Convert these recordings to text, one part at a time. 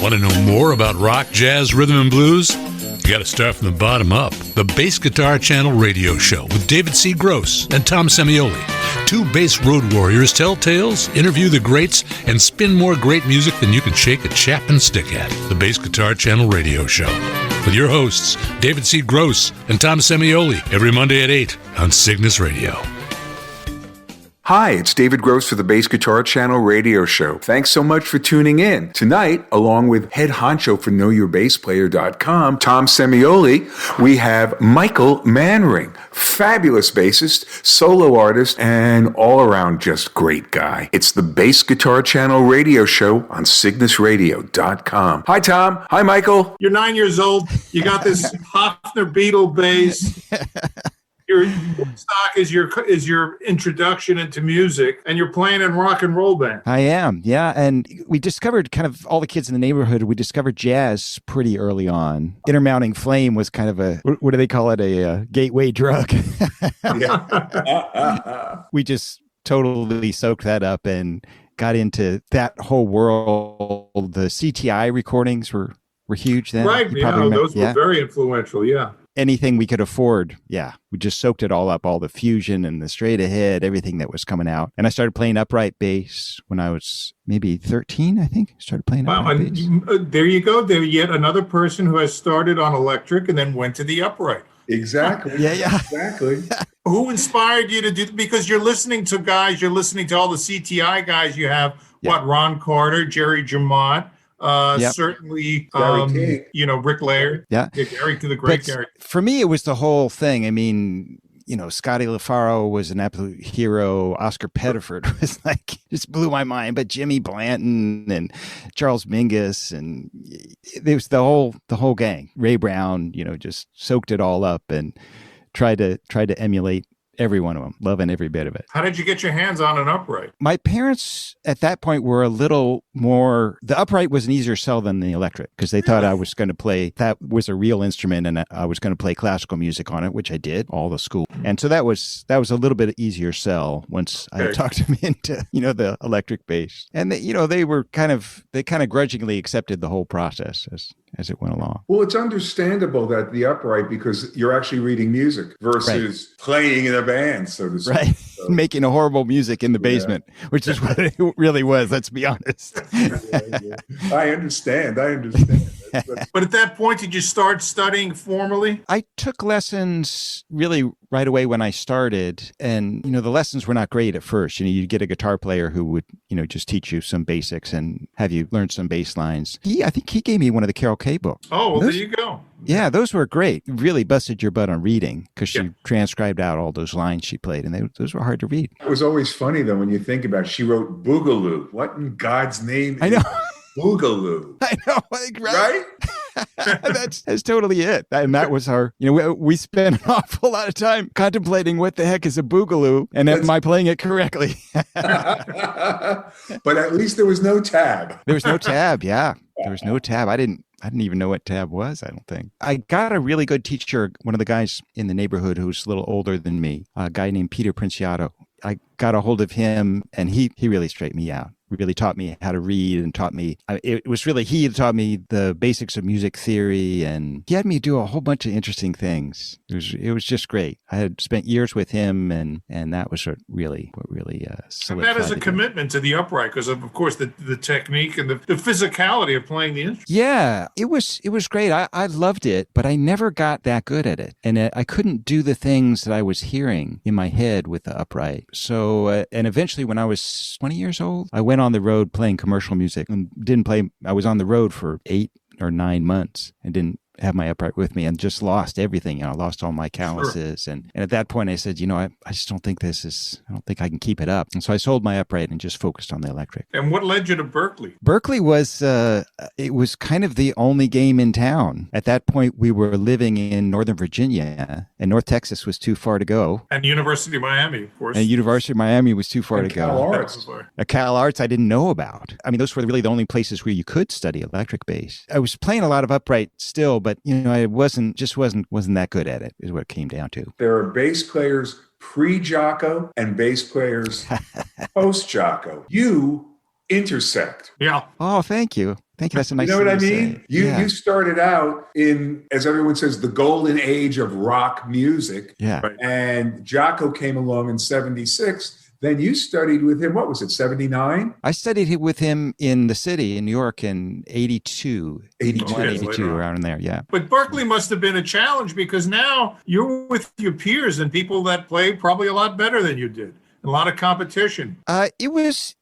Want to know more about rock, jazz, rhythm, and blues? You got to start from the bottom up. The Bass Guitar Channel radio show with David C. Gross and Tom Semioli. Two bass road warriors tell tales, interview the greats, and spin more great music than you can shake a Chapman stick at. The Bass Guitar Channel radio show with your hosts, David C. Gross and Tom Semioli, every Monday at 8 on Cygnus Radio. Hi, it's David Gross for the Bass Guitar Channel radio show. Thanks so much for tuning in. Tonight, along with head honcho for KnowYourBassPlayer.com, Tom Semioli, we have Michael Manring, fabulous bassist, solo artist, and all-around just great guy. It's the Bass Guitar Channel radio show on CygnusRadio.com. Hi, Tom. Hi, Michael. You're 9 years old. You got this Hofner Beetle bass. Your stock is your introduction into music, and you're playing in rock and roll band. I am, yeah. And we discovered kind of all the kids in the neighborhood. We discovered jazz pretty early on. Intermounting Flame was kind of a, what do they call it? A gateway drug. We just totally soaked that up and got into that whole world. The CTI recordings were huge then. Right, those were very influential, yeah. Anything we could afford, we just soaked it all up, all the fusion and the straight ahead, everything that was coming out. And I started playing upright bass when I was maybe 13, I think. Started playing upright bass. There you go. There yet another person who has started on electric and then went to the upright. Exactly. Yeah. Exactly. Who inspired you to do, because you're listening to all the CTI guys you have, Ron Carter, Jerry Jamont, certainly, Rick Laird. Yeah. Gary, the great Gary. For me, it was the whole thing. I mean, Scotty LaFaro was an absolute hero. Oscar Pettiford was just blew my mind. But Jimmy Blanton and Charles Mingus, and it was the whole gang. Ray Brown, just soaked it all up and tried to emulate every one of them, loving every bit of it. How did you get your hands on an upright? My parents at that point were a little more, the upright was an easier sell than the electric, because they thought I was going to play, that was a real instrument, and I was going to play classical music on it, which I did, all the school. And so that was a little bit easier sell once I talked them into, the electric bass. And they kind of grudgingly accepted the whole process as it went along. Well, it's understandable that the upright, because you're actually reading music versus playing in a band, so to speak. Right. So. Making a horrible music in the basement, which is what it really was, let's be honest. I understand. But at that point, did you start studying formally? I took lessons really right away when I started. And, the lessons were not great at first. You'd get a guitar player who would, just teach you some basics and have you learn some bass lines. I think he gave me one of the Carol Kay books. Oh, well, there you go. Yeah, those were great. Really busted your butt on reading, because she transcribed out all those lines she played, and those were hard to read. It was always funny, though, when you think about it. She wrote Boogaloo. What in God's name I know. Boogaloo? I know, right? That's totally it. And that was our, we spent an awful lot of time contemplating what the heck is a boogaloo, and am I playing it correctly? But at least there was no tab. There was no tab, yeah. There was no tab. I didn't even know what tab was, I don't think. I got a really good teacher, one of the guys in the neighborhood who's a little older than me, a guy named Peter Princiato. I got a hold of him, and he really straightened me out. Really taught me how to read, and taught me, he taught me the basics of music theory, and he had me do a whole bunch of interesting things. It was just great. I had spent years with him, and that was what really solidified. And that is a commitment to the upright, because of course the technique and the physicality of playing the instrument. Yeah, it was great. I loved it, but I never got that good at it, and I couldn't do the things that I was hearing in my head with the upright. So, and eventually when I was 20 years old, I went on the road playing commercial music and I was on the road for 8 or 9 months and didn't have my upright with me, and just lost everything. I lost all my calluses. Sure. And at that point I said, I just don't think I don't think I can keep it up. And so I sold my upright and just focused on the electric. And what led you to Berkeley? Berkeley was, it was kind of the only game in town. At that point we were living in Northern Virginia, and North Texas was too far to go. And University of Miami, of course. And University of Miami was too far to go. Cal Arts. Cal Arts I didn't know about. I mean, those were really the only places where you could study electric bass. I was playing a lot of upright still, but I wasn't that good at it, is what it came down to. There are bass players pre-Jocko and bass players post-Jocko. You intersect. Yeah. Oh, thank you. Thank you. That's a nice You know what I thing to mean? say. You started out in, as everyone says, the golden age of rock music. Yeah. Right. And Jocko came along in 76. Then you studied with him, what was it, 79? I studied with him in the city in New York in 82, 81, 82, around in there. Yeah. But Berkeley must have been a challenge because now you're with your peers and people that play probably a lot better than you did. A lot of competition. It was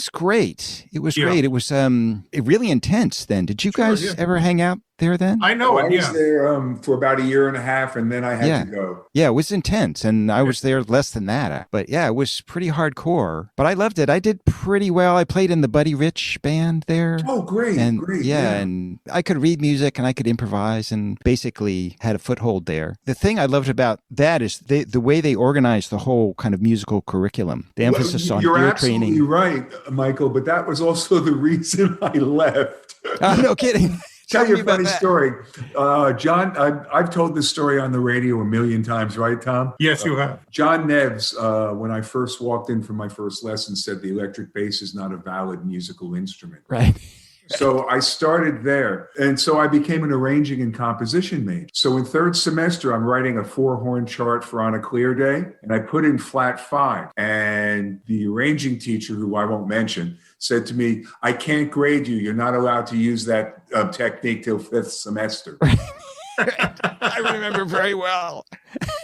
great. It was great. It was really intense then. Did you guys ever hang out there then? I know I was there for about a year and a half, and then I had to go. Yeah, it was intense, and I was there less than that. But yeah, it was pretty hardcore. But I loved it. I did pretty well. I played in the Buddy Rich band there. Oh, great, great. Yeah, and I could read music, and I could improvise, and basically had a foothold there. The thing I loved about that is the way they organized the whole kind of musical curriculum. The emphasis on ear training. You're absolutely right, Michael, but that was also the reason I left. No kidding. Tell you a funny story. John, I've told this story on the radio a million times, right, Tom? Yes, you have. John Neves, when I first walked in for my first lesson, said the electric bass is not a valid musical instrument. Right. So I started there. And so I became an arranging and composition major. So in third semester, I'm writing a 4-horn chart for On a Clear Day, and I put in flat 5. And the arranging teacher, who I won't mention, said to me, I can't grade you. You're not allowed to use that technique till 5th semester. I remember very well.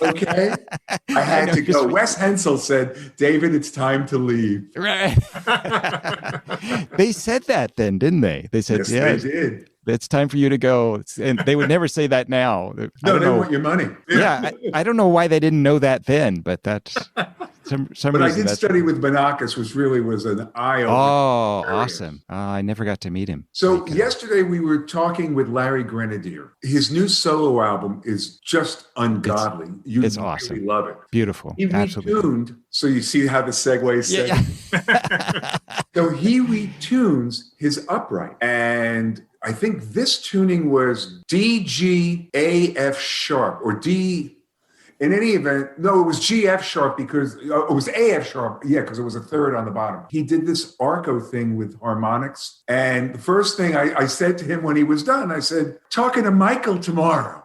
Okay. I had to go. Wes Hensel said, David, it's time to leave. Right. They said that then, didn't they? They said, yes, they did. It's time for you to go. And they would never say that now. No, they want your money. Yeah. I don't know why they didn't know that then, but that's some But reason. I did study with Banakis, which really was an eye-opener. Oh, awesome. I never got to meet him. So yesterday we were talking with Larry Grenadier. His new solo album is just ungodly. It's awesome. Really love it. Beautiful. He retuned, so you see how the segue is set. So he retunes his upright. And I think this tuning was D, G, A, F sharp, or D. In any event, no, it was G, F sharp because it was A, F sharp. Yeah, because it was a third on the bottom. He did this arco thing with harmonics. And the first thing I said to him when he was done, I said, talking to Michael tomorrow.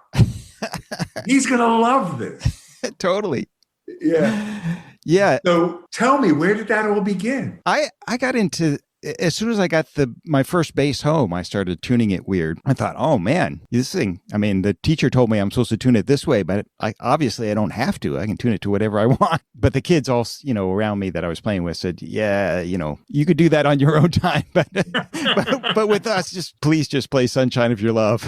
He's going to love this. Totally. Yeah. Yeah. So tell me, where did that all begin? I got into, as soon as I got my first bass home, I started tuning it weird. I thought, oh man, this thing, I mean, the teacher told me I'm supposed to tune it this way, but obviously I don't have to. I can tune it to whatever I want. But the kids all, around me that I was playing with said, yeah, you could do that on your own time. But with us, please play Sunshine of Your Love.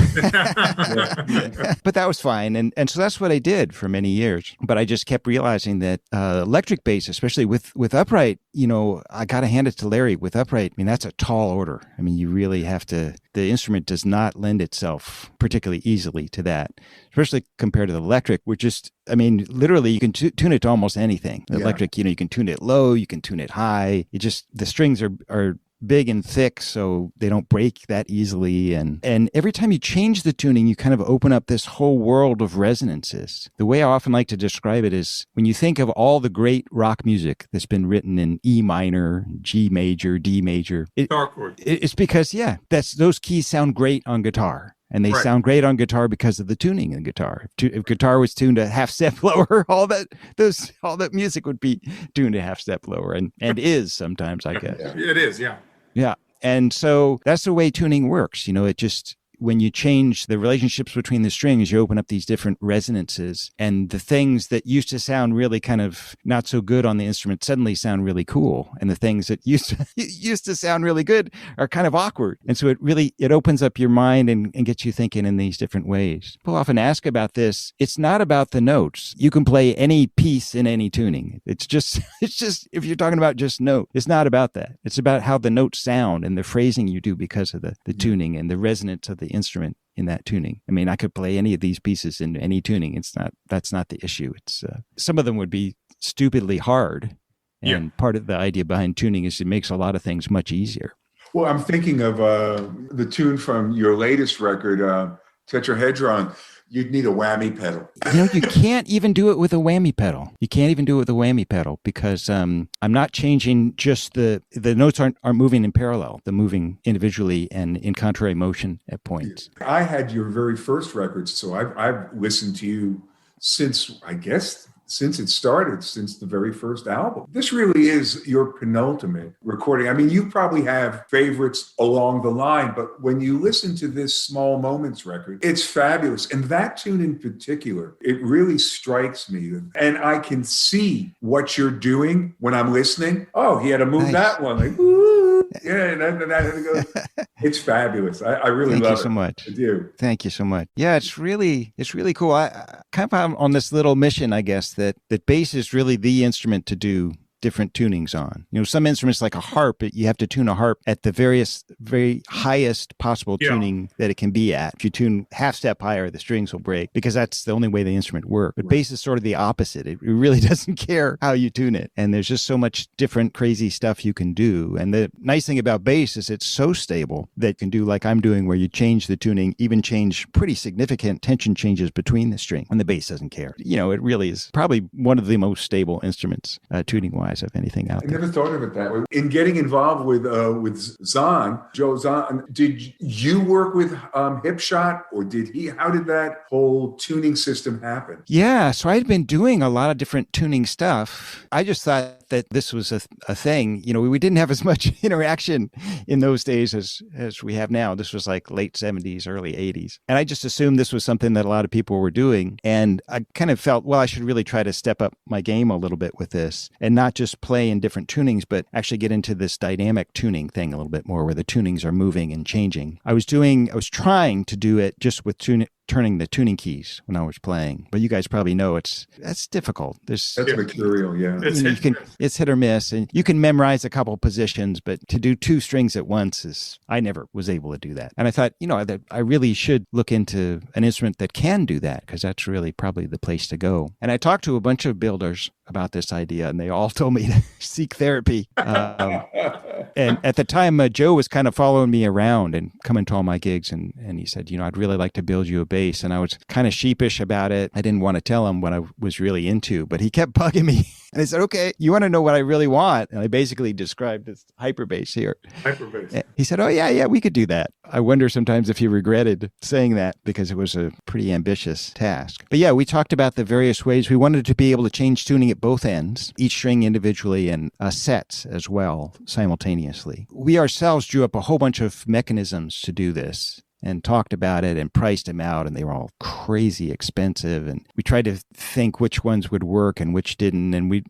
But that was fine. And so that's what I did for many years. But I just kept realizing that electric bass, especially with upright, I got to hand it to Larry with upright. I mean, that's a tall order. I mean, you really have to, the instrument does not lend itself particularly easily to that, especially compared to the electric, which is, I mean, literally you can tune it to almost anything. The electric, you can tune it low, you can tune it high. The strings are big and thick, so they don't break that easily. And every time you change the tuning, you kind of open up this whole world of resonances. The way I often like to describe it is when you think of all the great rock music that's been written in E minor, G major, D major, it's because, those keys sound great on guitar. And they sound great on guitar because of the tuning in the guitar. If guitar was tuned a half step lower, all that music would be tuned a half step lower, and is sometimes, I guess. It is, yeah. Yeah, and so that's the way tuning works. It just, when you change the relationships between the strings, you open up these different resonances, and the things that used to sound really kind of not so good on the instrument suddenly sound really cool, and the things that used to sound really good are kind of awkward. And so it opens up your mind and gets you thinking in these different ways. People often ask about this. It's not about the notes. You can play any piece in any tuning. It's just if you're talking about just note, it's not about that. It's about how the notes sound and the phrasing you do because of the tuning and the resonance of the instrument in that tuning. I mean, I could play any of these pieces in any tuning. That's not the issue. It's some of them would be stupidly hard. And part of the idea behind tuning is it makes a lot of things much easier. Well, I'm thinking of the tune from your latest record, Tetrahedron. you'd need a whammy pedal. You can't even do it with a whammy pedal. You can't even do it with a whammy pedal because I'm not changing just the notes aren't moving in parallel. They're moving individually and in contrary motion at points. I had your very first records, so I've listened to you since, I guess, since it started, since the very first album. This really is your penultimate recording. I mean, you probably have favorites along the line, but when you listen to this Small Moments record, it's fabulous. And that tune in particular, it really strikes me. And I can see what you're doing when I'm listening. Oh, he had to move that one. Like, woo. Yeah, and then it's fabulous. I really love it. Thank you so much. I do. Thank you so much. Yeah, it's really cool. I kind of am on this little mission, I guess, that bass is really the instrument to do different tunings on. Some instruments like a harp, you have to tune a harp at the very highest possible tuning that it can be at. If you tune half step higher, the strings will break because that's the only way the instrument works. But bass is sort of the opposite. It really doesn't care how you tune it. And there's just so much different crazy stuff you can do. And the nice thing about bass is it's so stable that you can do like I'm doing where you change the tuning, even change pretty significant tension changes between the string when the bass doesn't care. It really is probably one of the most stable instruments tuning-wise of anything out there. I never thought of it that way. In getting involved with Joe Zahn, did you work with Hipshot, or did he? How did that whole tuning system happen? Yeah, so I'd been doing a lot of different tuning stuff. I just thought that this was a thing. We didn't have as much interaction in those days as we have now. This was like late 70s, early 80s. And I just assumed this was something that a lot of people were doing. And I kind of felt, well, I should really try to step up my game a little bit with this and not just play in different tunings, but actually get into this dynamic tuning thing a little bit more where the tunings are moving and changing. I was trying to do it just with turning the tuning keys when I was playing. But you guys probably know that's difficult. That's material, yeah. It's hit or miss, and you can memorize a couple positions, but to do two strings at once I never was able to do that. And I thought, that I really should look into an instrument that can do that, because that's really probably the place to go. And I talked to a bunch of builders about this idea, and they all told me to seek therapy. And at the time, Joe was kind of following me around and coming to all my gigs, and he said, I'd really like to build you a bass. And I was kind of sheepish about it. I didn't want to tell him what I was really into, but he kept bugging me. And I said, okay, you want to know what I really want? And I basically described this hyperbass here. Hyperbass. He said, oh, yeah, we could do that. I wonder sometimes if he regretted saying that because it was a pretty ambitious task. But yeah, we talked about the various ways. We wanted to be able to change tuning at both ends, each string individually and sets as well, simultaneously. We ourselves drew up a whole bunch of mechanisms to do this and talked about it and priced them out, and they were all crazy expensive. And we tried to think which ones would work and which didn't. And we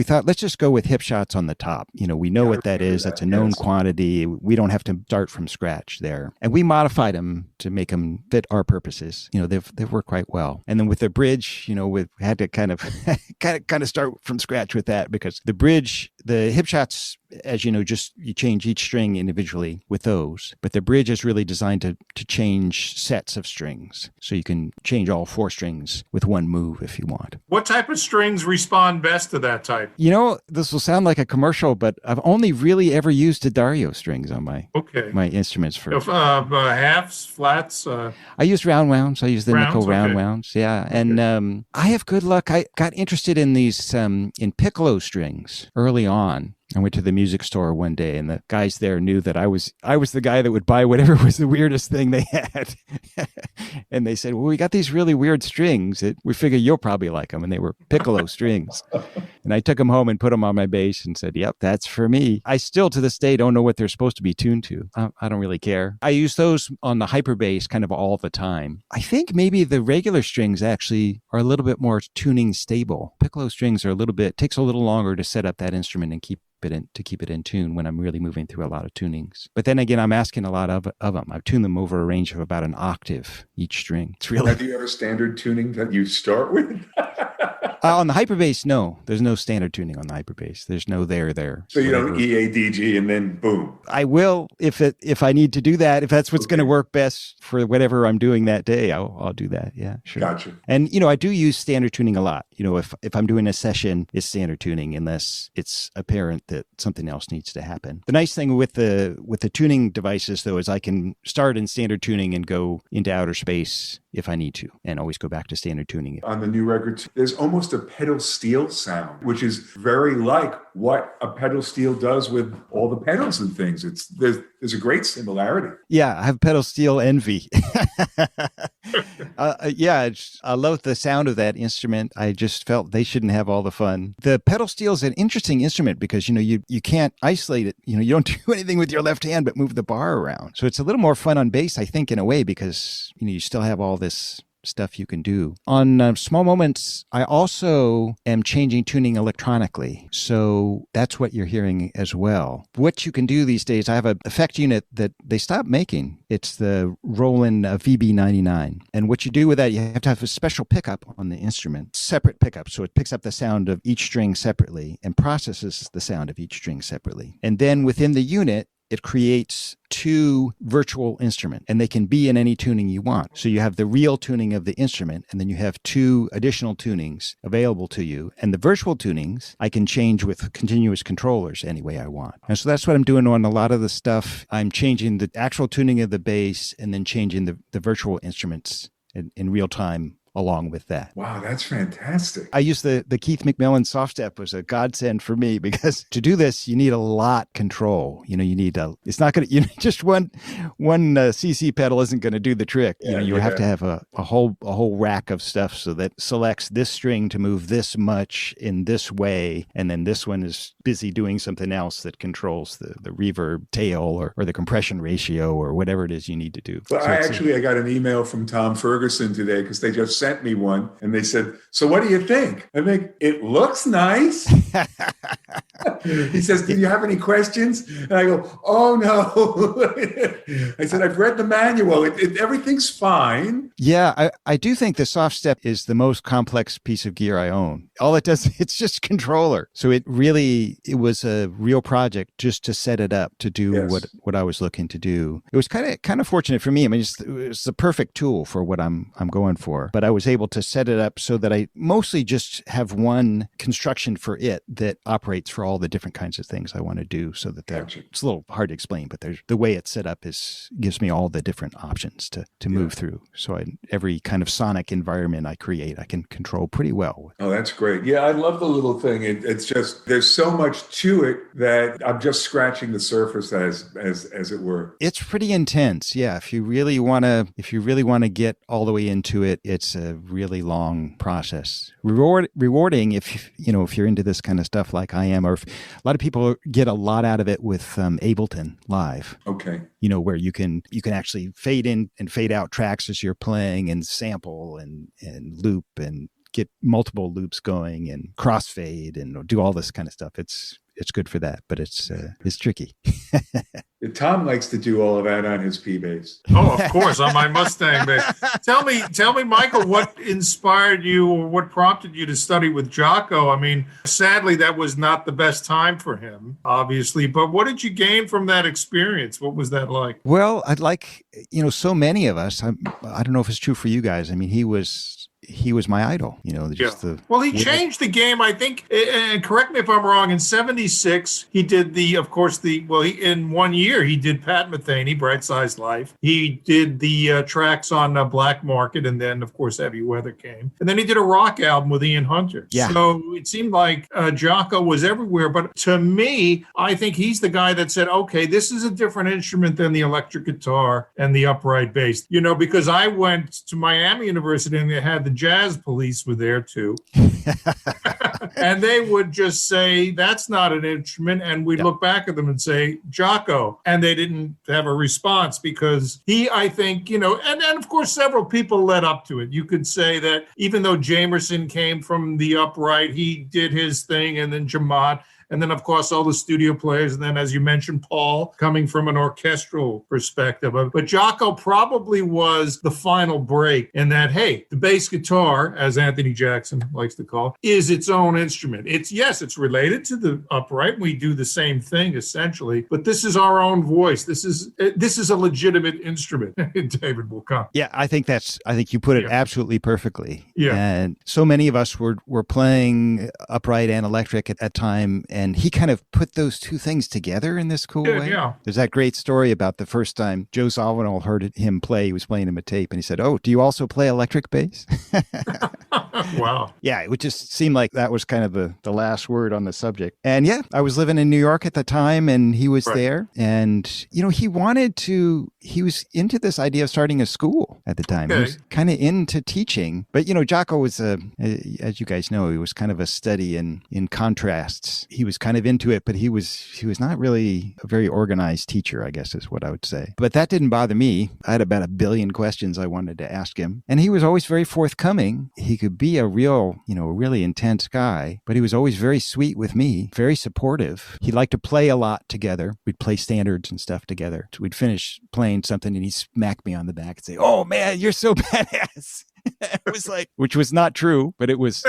thought, let's just go with Hipshots on the top. We know what that is. That's a known quantity. We don't have to start from scratch there. And we modified them to make them fit our purposes. They've worked quite well. And then with the bridge, we had to kind of start from scratch with that, because the bridge, the Hipshots, as you know, just you change each string individually with those. But the bridge is really designed to change sets of strings. So you can change all four strings with one move if you want. What type of strings respond best to that type? This will sound like a commercial, but I've only really ever used D'Addario strings on my instruments for halves, flats. I used round wounds. I used the nickel round wounds. Yeah, and I have good luck. I got interested in these in piccolo strings early on. I went to the music store one day, and the guys there knew that I was the guy that would buy whatever was the weirdest thing they had. And they said, well, we got these really weird strings that we figure you'll probably like them. And they were piccolo strings. And I took them home and put them on my bass and said, yep, that's for me. I still to this day don't know what they're supposed to be tuned to. I don't really care. I use those on the hyperbass kind of all the time. I think maybe the regular strings actually are a little bit more tuning stable. Piccolo strings are takes a little longer to set up that instrument and keep it in tune when I'm really moving through a lot of tunings. But then again, I'm asking a lot of them. I've tuned them over a range of about an octave each string. It's really. Do you have a standard tuning that you start with? On the hyperbass, no. There's no standard tuning on the hyperbass. There's no there. So you don't EADG and then boom. I will if I need to do that. If that's what's going to work best for whatever I'm doing that day, I'll do that. Yeah, sure. Gotcha. And I do use standard tuning a lot. If I'm doing a session, it's standard tuning unless it's apparent that something else needs to happen. The nice thing with the tuning devices, though, is I can start in standard tuning and go into outer space if I need to, and always go back to standard tuning. On the new record, there's almost a pedal steel sound, which is very like what a pedal steel does with all the pedals and things. There's a great similarity. Yeah, I have pedal steel envy. I love the sound of that instrument. I just felt they shouldn't have all the fun. The pedal steel is an interesting instrument because, you can't isolate it. You don't do anything with your left hand but move the bar around. So it's a little more fun on bass, I think, in a way, because, you still have all this stuff you can do. On Small Moments, I also am changing tuning electronically. So that's what you're hearing as well. What you can do these days, I have an effect unit that they stopped making. It's the Roland VB99. And what you do with that, you have to have a special pickup on the instrument, separate pickup. So it picks up the sound of each string separately and processes the sound of each string separately. And then within the unit, it creates two virtual instruments, and they can be in any tuning you want. So you have the real tuning of the instrument, and then you have two additional tunings available to you. And the virtual tunings, I can change with continuous controllers any way I want. And so that's what I'm doing on a lot of the stuff. I'm changing the actual tuning of the bass and then changing the virtual instruments in real time along with that. Wow, that's fantastic. I use the Keith McMillan soft step was a godsend for me because to do this, you need a lot control. You need it's not going to, just one CC pedal isn't going to do the trick. You have to have a whole rack of stuff so that selects this string to move this much in this way. And then this one is busy doing something else that controls the reverb tail or the compression ratio or whatever it is you need to do. Well, I got an email from Tom Ferguson today because they just sent me one and they said, so what do you think? I think it looks nice. He says, do you have any questions? And I go, oh no. I said, I've read the manual. Everything's fine. Yeah, I do think the soft step is the most complex piece of gear I own. All it does, it's just controller. So it was a real project just to set it up to do what I was looking to do. It was kind of fortunate for me. I mean, it was the perfect tool for what I'm going for. But I was able to set it up so that I mostly just have one construction for it that operates for all the different kinds of things I want to do, so that it's a little hard to explain, but the way it's set up gives me all the different options to move through. So every kind of sonic environment I create, I can control pretty well. Oh, that's great. Yeah, I love the little thing. It's just, there's so much to it that I'm just scratching the surface as it were. It's pretty intense. Yeah. If you really want to get all the way into it, it's a really long process. Rewarding if you're into this kind of stuff like I am, or if a lot of people get a lot out of it with Ableton Live. Okay. Where you can actually fade in and fade out tracks as you're playing and sample and loop and get multiple loops going and crossfade and do all this kind of stuff. It's good for that, but it's tricky. Tom likes to do all of that on his P-Bass. Oh, of course, on my Mustang bass. Tell me, Michael, what inspired you or what prompted you to study with Jaco? I mean, sadly, that was not the best time for him, obviously. But what did you gain from that experience? What was that like? Well, I'd like, so many of us, I don't know if it's true for you guys. I mean, he was my idol, Well, he changed the game, I think, and correct me if I'm wrong, in 76, he did in 1 year, he did Pat Metheny, Bright Size Life. He did the tracks on Black Market, and then, of course, Heavy Weather came. And then he did a rock album with Ian Hunter. Yeah. So it seemed like Jaco was everywhere. But to me, I think he's the guy that said, okay, this is a different instrument than the electric guitar and the upright bass. Because I went to Miami University and they had the Jazz Police were there too. And they would just say, that's not an instrument. And we'd look back at them and say, Jaco. And they didn't have a response because I think, and of course, several people led up to it. You could say that even though Jamerson came from the upright, he did his thing, and then Jamaat. And then, of course, all the studio players. And then, as you mentioned, Paul, coming from an orchestral perspective. But Jaco probably was the final break in that, hey, the bass guitar, as Anthony Jackson likes to call, is its own instrument. It's related to the upright. We do the same thing, essentially. But this is our own voice. This is a legitimate instrument. David will come. Yeah, I think you put it absolutely perfectly. Yeah. And so many of us were playing upright and electric at that time. And he kind of put those two things together in this cool way. Yeah. There's that great story about the first time Joe Zawinul heard him play. He was playing him a tape and he said, "Oh, do you also play electric bass?" Wow. Yeah, it would just seem like that was kind of the last word on the subject. And yeah, I was living in New York at the time and he was there. And, he was into this idea of starting a school at the time. He was kind of into teaching. But, Jocko was, as you guys know, he was kind of a study in contrasts. He was kind of into it, but he was not really a very organized teacher, I guess is what I would say. But that didn't bother me. I had about 1 billion questions I wanted to ask him. And he was always very forthcoming. He could be a really intense guy, but he was always very sweet with me, very supportive. He liked to play a lot together. We'd play standards and stuff together. So we'd finish playing something and he'd smack me on the back and say, "Oh man, you're so badass." It was like, which was not true, but it was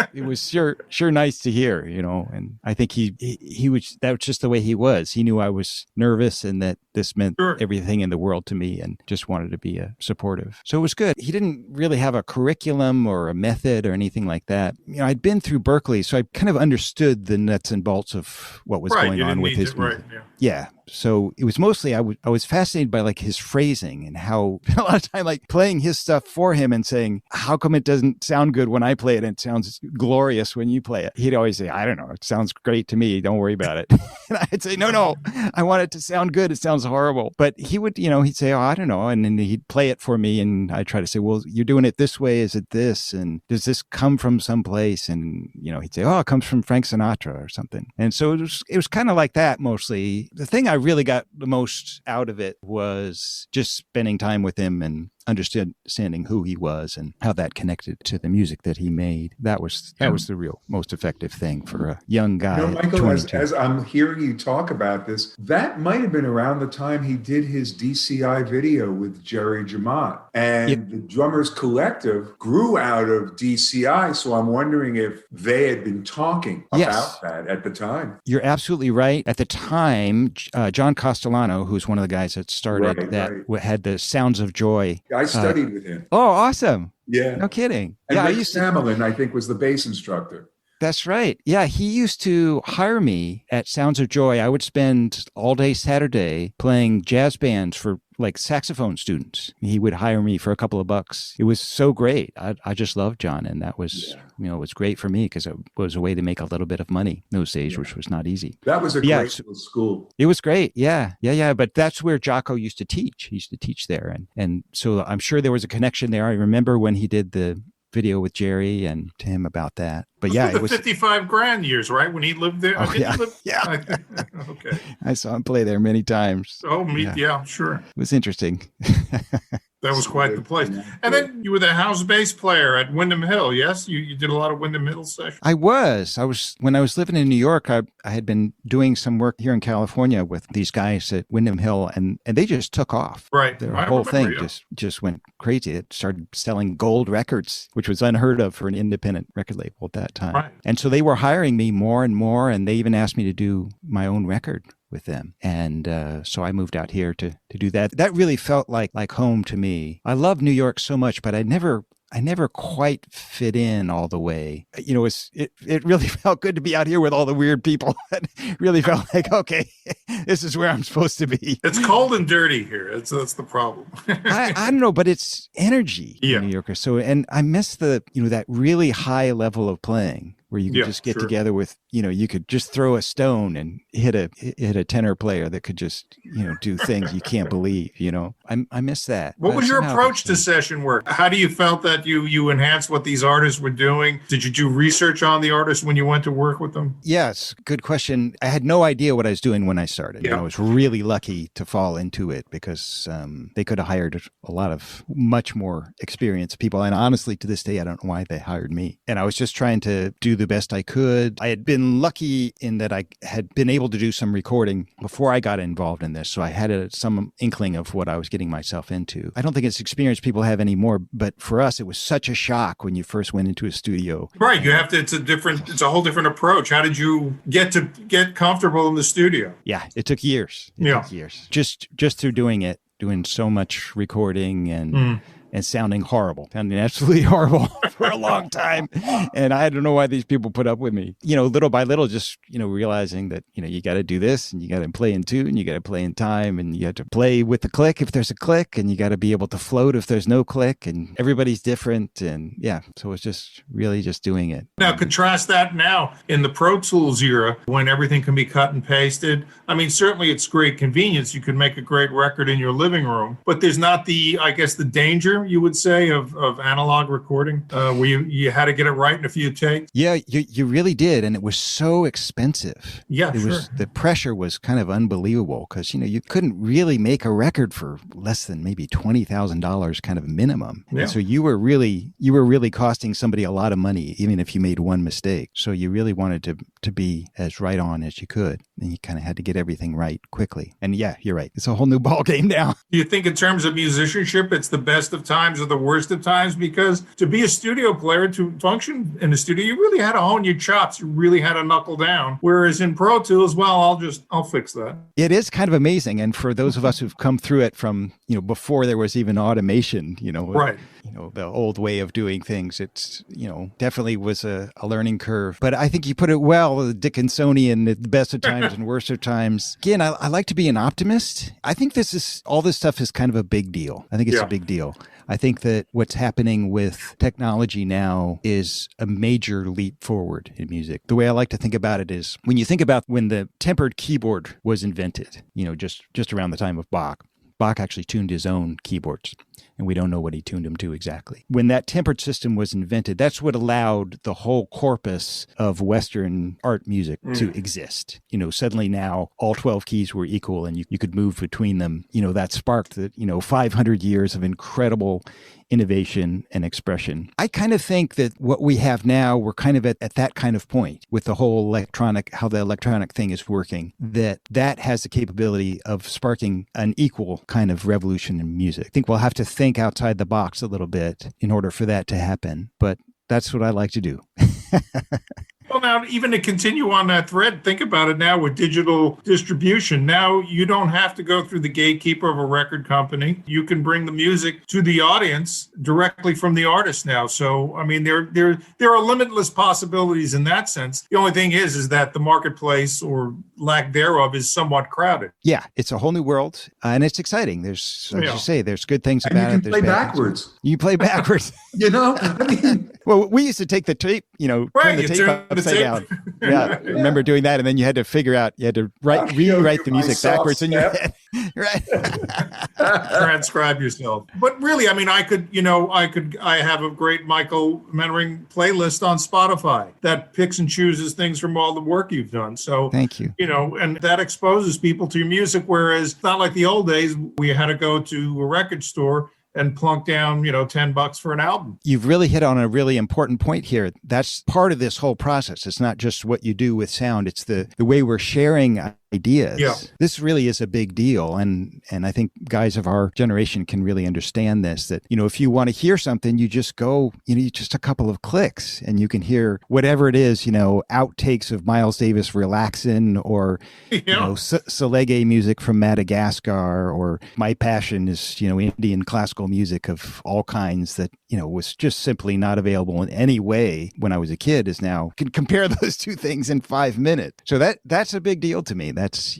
sure nice to hear, and I think that was just the way he was. He knew I was nervous and that this meant everything in the world to me and just wanted to be supportive. So it was good. He didn't really have a curriculum or a method or anything like that. I'd been through Berkeley, so I kind of understood the nuts and bolts of what was going on with his music. Yeah. So it was mostly, I was fascinated by like his phrasing and how a lot of time like playing his stuff for him and saying, "How come it doesn't sound good when I play it and it sounds glorious when you play it?" He'd always say, "I don't know. It sounds great to me. Don't worry about it." And I'd say, no, I want it to sound good. It sounds horrible. But he would, he'd say, "Oh, I don't know." And then he'd play it for me. And I'd try to say, "Well, you're doing it this way. Is it this? And does this come from someplace?" And, he'd say, "Oh, it comes from Frank Sinatra or something." And so it was kind of like that mostly. The thing I really got the most out of it was just spending time with him and understanding who he was and how that connected to the music that he made. That was the real most effective thing for a young guy. Michael, as I'm hearing you talk about this, that might have been around the time he did his DCI video with Jerry Jamont. And the Drummers Collective grew out of DCI. So I'm wondering if they had been talking about that at the time. You're absolutely right. At the time, John Castellano, who's one of the guys that started had the Sounds of Joy. I studied with him. Oh, awesome. Yeah. No kidding. And Rick Samelin, I think, was the bass instructor. That's right. Yeah, he used to hire me at Sounds of Joy. I would spend all day Saturday playing jazz bands for like saxophone students. He would hire me for a couple of bucks. It was so great. I just loved John. And that was, it was great for me because it was a way to make a little bit of money in those days, which was not easy. That was a great school. It was great. Yeah. But that's where Jocko used to teach. He used to teach there. And so I'm sure there was a connection there. I remember when he did the video with Jerry and to him about that. But it was 55 grand years, right? When he lived there. Okay. I saw him play there many times. Oh, sure. It was interesting. That was quite the place. And then you were the house bass player at Windham Hill, yes? You did a lot of Windham Hill sessions? I was. When I was living in New York, I had been doing some work here in California with these guys at Windham Hill, and they just took off. Right. Their whole thing just went crazy. It started selling gold records, which was unheard of for an independent record label at that time. Right. And so they were hiring me more and more, and they even asked me to do my own record with them. And so I moved out here to do that. That really felt like home to me. I love New York so much, but I never quite fit in all the way. It really felt good to be out here with all the weird people. It really felt like, okay, this is where I'm supposed to be. It's cold and dirty here. That's the problem. I don't know, but it's energy in New Yorker. So, and I miss that really high level of playing where you could just get together with, you could just throw a stone and hit a tenor player that could just, do things you can't believe, I miss that. What was your approach to session work? How do you felt that you enhanced what these artists were doing? Did you do research on the artists when you went to work with them? Yes. Good question. I had no idea what I was doing when I started. Yeah. I was really lucky to fall into it because they could have hired a lot of much more experienced people. And honestly, to this day, I don't know why they hired me. And I was just trying to do the best I could. I had been lucky in that I had been able to do some recording before I got involved in this. So I had some inkling of what I was getting myself into. I don't think it's experience people have anymore, but for us, it was such a shock when you first went into a studio. Right. It's a whole different approach. How did you get comfortable in the studio? Yeah, it took years. It took years. Just through doing so much recording and and sounding absolutely horrible for a long time. And I don't know why these people put up with me. Little by little, just, realizing that, you got to do this, and you got to play in tune, you got to play in time, and you have to play with the click if there's a click, and you got to be able to float if there's no click, and everybody's different. And yeah, so it's just really just doing it. Now, contrast that now in the Pro Tools era when everything can be cut and pasted. I mean, certainly it's great convenience. You can make a great record in your living room, but there's not the danger, you would say, of analog recording, where you had to get it right in a few takes. Yeah, you really did. And it was so expensive. Yeah, the pressure was kind of unbelievable because, you couldn't really make a record for less than maybe $20,000 kind of minimum. Yeah. And so you were really costing somebody a lot of money, even if you made one mistake. So you really wanted to be as right on as you could. And you kind of had to get everything right quickly. And yeah, you're right. It's a whole new ball game now. Do you think in terms of musicianship, it's the best of times or the worst of times? Because to be a studio player, to function in the studio, you really had to hone your chops. You really had to knuckle down. Whereas in Pro Tools, well, I'll fix that. It is kind of amazing. And for those of us who've come through it from, before there was even automation, right. The old way of doing things, it's, definitely was a learning curve. But I think you put it well, the Dickinsonian, the best of times and worst of times. Again, I like to be an optimist. I think all this stuff is kind of a big deal. I think it's a big deal. I think that what's happening with technology now is a major leap forward in music. The way I like to think about it is when you think about when the tempered keyboard was invented, just around the time of Bach. Bach actually tuned his own keyboards, and we don't know what he tuned them to exactly. When that tempered system was invented, that's what allowed the whole corpus of Western art music to exist. Suddenly now all 12 keys were equal and you could move between them. That sparked 500 years of incredible innovation and expression. I kind of think that what we have now, we're kind of at that kind of point with the whole how the electronic thing is working, that has the capability of sparking an equal kind of revolution in music. I think we'll have to think outside the box a little bit in order for that to happen, but that's what I like to do. Well, now, even to continue on that thread, think about it now with digital distribution. Now, you don't have to go through the gatekeeper of a record company. You can bring the music to the audience directly from the artist now. So, I mean, there are limitless possibilities in that sense. The only thing is that the marketplace or lack thereof is somewhat crowded. Yeah, it's a whole new world, and it's exciting. There's, as you say, there's good things about it. You can play backwards. You play backwards. I mean... Well, we used to take the tape, turn the tape upside down. Yeah, I remember doing that, and then you had to rewrite the music backwards in your head. Right. Transcribe yourself. But really, I mean, I have a great Michael Manring playlist on Spotify that picks and chooses things from all the work you've done. So thank you. And that exposes people to your music, whereas it's not like the old days we had to go to a record store and plunk down, $10 for an album. You've really hit on a really important point here. That's part of this whole process. It's not just what you do with sound. It's the way we're sharing ideas. Yeah. This really is a big deal. And I think guys of our generation can really understand this, that, if you want to hear something, you just go, just a couple of clicks and you can hear whatever it is, outtakes of Miles Davis relaxin' or, Selege music from Madagascar, or my passion is, Indian classical music of all kinds that, was just simply not available in any way when I was a kid, is now can compare those two things in 5 minutes. So that's a big deal to me. That's,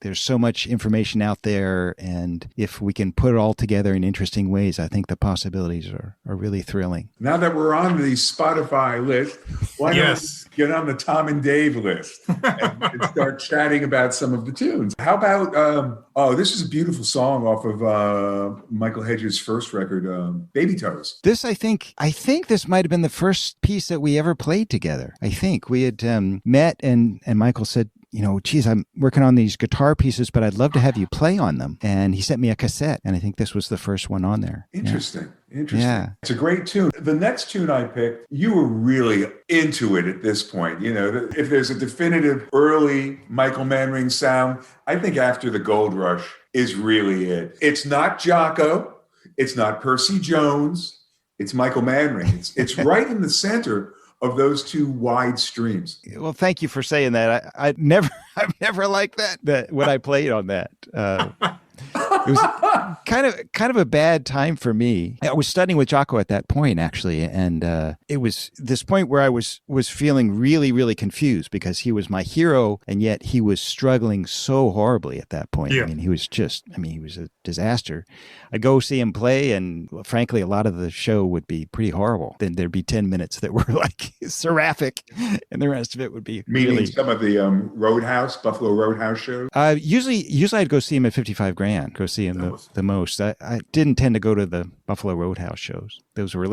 there's so much information out there. And if we can put it all together in interesting ways, I think the possibilities are really thrilling. Now that we're on the Spotify list, why don't we get on the Tom and Dave list and start chatting about some of the tunes? How about, this is a beautiful song off of Michael Hedges' first record, Baby Toes. This, I think this might have been the first piece that we ever played together. I think we had met and Michael said, geez, I'm working on these guitar pieces, but I'd love to have you play on them. And he sent me a cassette, and I think this was the first one on there. Interesting. Yeah. It's a great tune. The next tune I picked, you were really into it at this point. If there's a definitive early Michael Manring sound, I think After the Gold Rush is really it. It's not Jocko. It's not Percy Jones. It's Michael Manring. It's right in the center of those two wide streams. Well, thank you for saying that. I've never liked that when I played on that. It was kind of a bad time for me. I was studying with Jocko at that point, actually, and it was this point where I was feeling really, really confused because he was my hero, and yet he was struggling so horribly at that point. Yeah. I mean, he was a disaster. I'd go see him play, and frankly, a lot of the show would be pretty horrible. Then there'd be 10 minutes that were like seraphic, and the rest of it would be meaning really... some of the Buffalo Roadhouse shows. Usually I'd go see him at 55 Grand. Go see him the most. I didn't tend to go to the Buffalo Roadhouse shows. Those were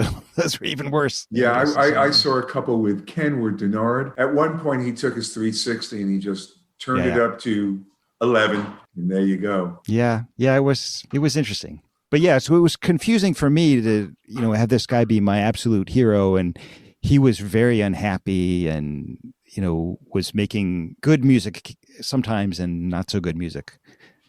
even worse. Yeah, I saw a couple with Kenward Denard. At one point, he took his 360 and he just turned it up to 11, and there you go. Yeah, it was interesting. But yeah, so it was confusing for me to have this guy be my absolute hero, and he was very unhappy and was making good music sometimes and not so good music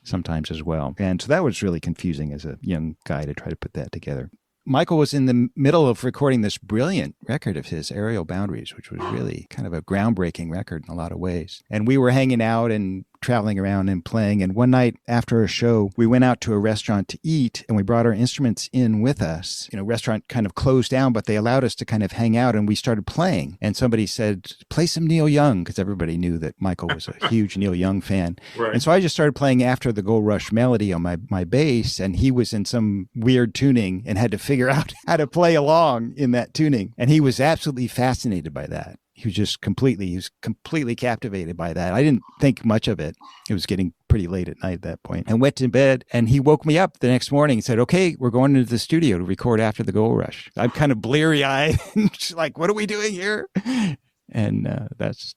sometimes as well. And so that was really confusing as a young guy to try to put that together. Michael was in the middle of recording this brilliant record of his, Aerial Boundaries, which was really kind of a groundbreaking record in a lot of ways. And we were hanging out and traveling around and playing. And one night after a show, we went out to a restaurant to eat, and we brought our instruments in with us. Restaurant kind of closed down, but they allowed us to kind of hang out, and we started playing. And somebody said, play some Neil Young, because everybody knew that Michael was a huge Neil Young fan. Right. And so I just started playing After the Gold Rush melody on my bass, and he was in some weird tuning and had to figure out how to play along in that tuning. And he was absolutely fascinated by that. He was completely captivated by that. I didn't think much of it. It was getting pretty late at night at that point. And went to bed, and he woke me up the next morning and said, okay, we're going into the studio to record After the Gold Rush. I'm kind of bleary-eyed and like, what are we doing here? And that's